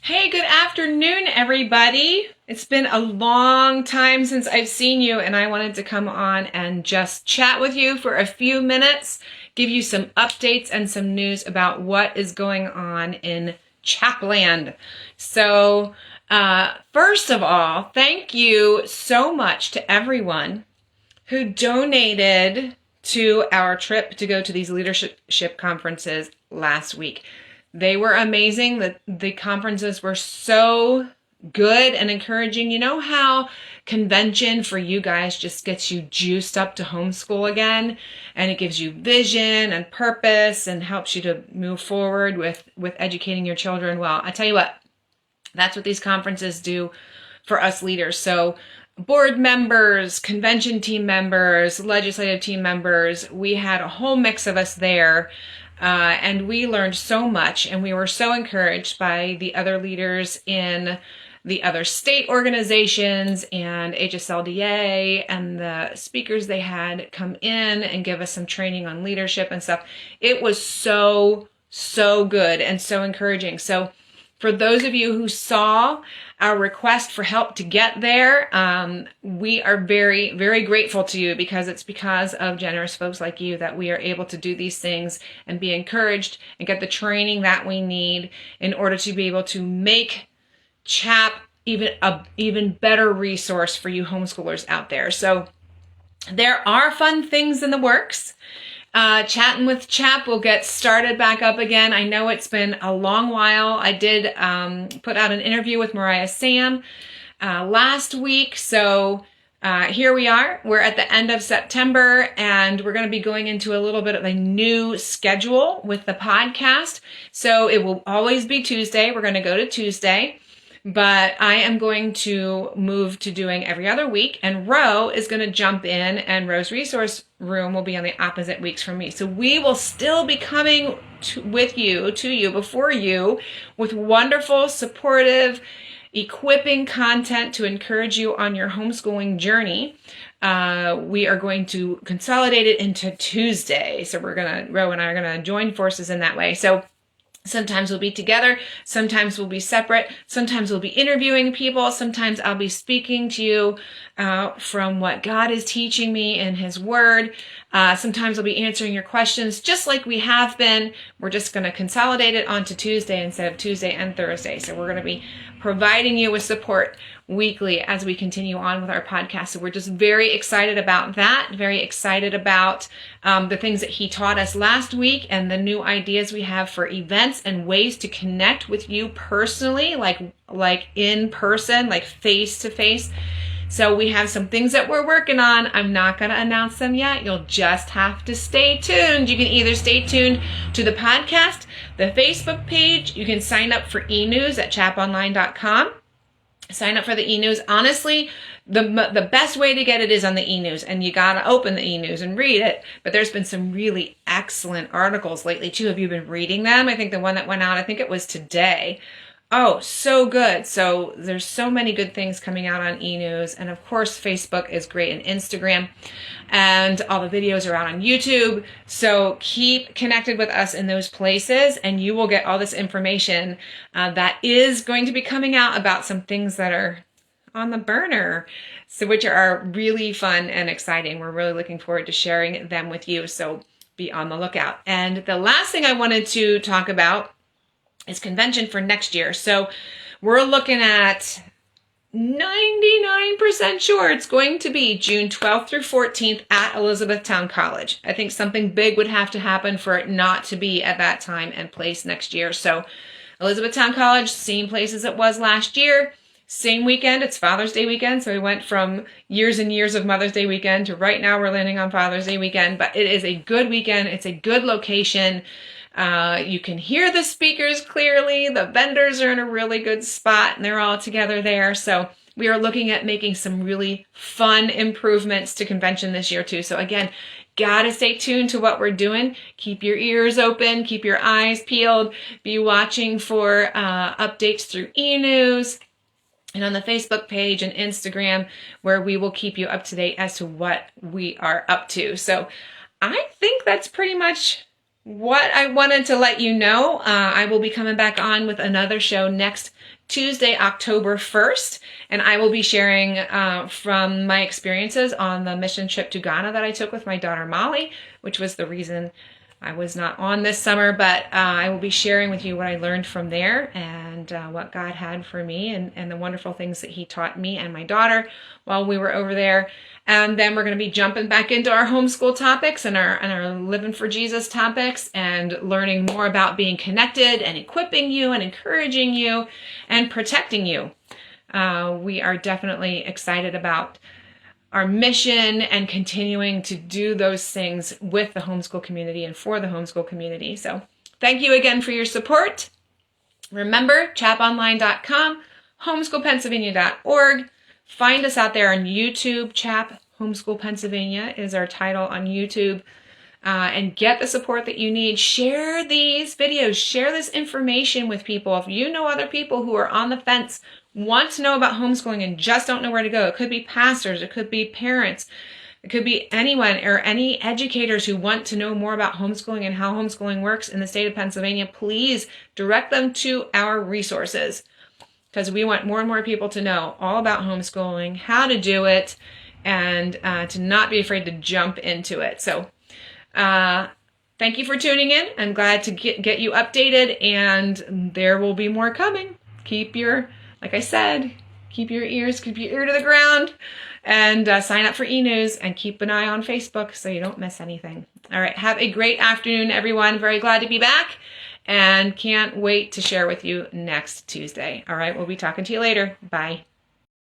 Hey, good afternoon, everybody. It's been a long time since I've seen you, and I wanted to come on and just chat with you for a few minutes, give you some updates and some news about what is going on in CHAP land. So, first of all, thank you so much to everyone who donated to our trip to go to these leadership conferences last week. They were amazing. The conferences were so good and encouraging. You know how convention for you guys just gets you juiced up to homeschool again, and it gives you vision and purpose and helps you to move forward with educating your children. Well, I tell you what, that's what these conferences do for us leaders. So board members, convention team members, legislative team members, we had a whole mix of us there. And we learned so much, and we were so encouraged by the other leaders in the other state organizations and HSLDA and the speakers they had come in and give us some training on leadership and stuff. It was so good and so encouraging. So for those of you who saw our request for help to get there, we are very, very grateful to you, because it's because of generous folks like you that we are able to do these things and be encouraged and get the training that we need in order to be able to make CHAP even better resource for you homeschoolers out there. So there are fun things in the works. Chatting with CHAP will get started back up again. I know it's been a long while. I did put out an interview with Mariah Sam last week. So here we are. We're at the end of September, and we're going to be going into a little bit of a new schedule with the podcast. So it will always be Tuesday. We're going to go to Tuesday. But I am going to move to doing every other week, and Ro is going to jump in, and Ro's resource room will be on the opposite weeks from me. So we will still be coming to you, before you, with wonderful, supportive, equipping content to encourage you on your homeschooling journey. We are going to consolidate it into Tuesday. So Ro and I are going to join forces in that way. So sometimes we'll be together, sometimes we'll be separate, sometimes we'll be interviewing people, sometimes I'll be speaking to you from what God is teaching me in His Word. Sometimes I'll be answering your questions just like we have been. We're just going to consolidate it onto Tuesday instead of Tuesday and Thursday. So we're going to be providing you with support weekly as we continue on with our podcast. So we're just very excited about that, very excited about the things that he taught us last week and the new ideas we have for events and ways to connect with you personally, like in person, like face to face. So we have some things that we're working on. I'm not going to announce them yet. You'll just have to stay tuned. You can either stay tuned to the podcast, the Facebook page. You can sign up for e-news at chaponline.com. Sign up for the e-news. Honestly, the best way to get it is on the e-news, and you got to open the e-news and read it. But there's been some really excellent articles lately too. Have you been reading them? I think the one that went out, I think it was today. Oh, so good. So there's so many good things coming out on e-news. And of course, Facebook is great, and Instagram, and all the videos are out on YouTube. So keep connected with us in those places, and you will get all this information that is going to be coming out about some things that are on the burner, so which are really fun and exciting. We're really looking forward to sharing them with you. So be on the lookout. And the last thing I wanted to talk about is convention for next year. So we're looking at 99% sure it's going to be June 12th through 14th at Elizabethtown College. I think something big would have to happen for it not to be at that time and place next year. So Elizabethtown College, same place as it was last year, same weekend. It's Father's Day weekend. So we went from years and years of Mother's Day weekend to right now we're landing on Father's Day weekend. But it is a good weekend. It's a good location. You can hear the speakers clearly. The vendors are in a really good spot, and they're all together there. So we are looking at making some really fun improvements to convention this year too. So again, gotta stay tuned to what we're doing. Keep your ears open, keep your eyes peeled, be watching for updates through e-news and on the Facebook page and Instagram, where we will keep you up to date as to what we are up to. So I think that's pretty much what I wanted to let you know, I will be coming back on with another show next Tuesday, October 1st, and I will be sharing from my experiences on the mission trip to Ghana that I took with my daughter Molly, which was the reason I was not on this summer, but I will be sharing with you what I learned from there and what God had for me and the wonderful things that He taught me and my daughter while we were over there. And then we're going to be jumping back into our homeschool topics and our living for Jesus topics and learning more about being connected and equipping you and encouraging you and protecting you. We are definitely excited about our mission and continuing to do those things with the homeschool community and for the homeschool community. So thank you again for your support. Remember, chaponline.com, homeschoolpennsylvania.org. Find us out there on YouTube. CHAP Homeschool Pennsylvania is our title on YouTube. And get the support that you need. Share these videos. Share this information with people. If you know other people who are on the fence, want to know about homeschooling and just don't know where to go. It could be pastors. It could be parents. It could be anyone or any educators who want to know more about homeschooling and how homeschooling works in the state of Pennsylvania. Please direct them to our resources because we want more and more people to know all about homeschooling, how to do it, and to not be afraid to jump into it. So thank you for tuning in. I'm glad to get you updated, and there will be more coming. Like I said, keep your ear to the ground, and sign up for e-news, and keep an eye on Facebook so you don't miss anything. All right, have a great afternoon, everyone. Very glad to be back, and can't wait to share with you next Tuesday. All right, we'll be talking to you later. Bye.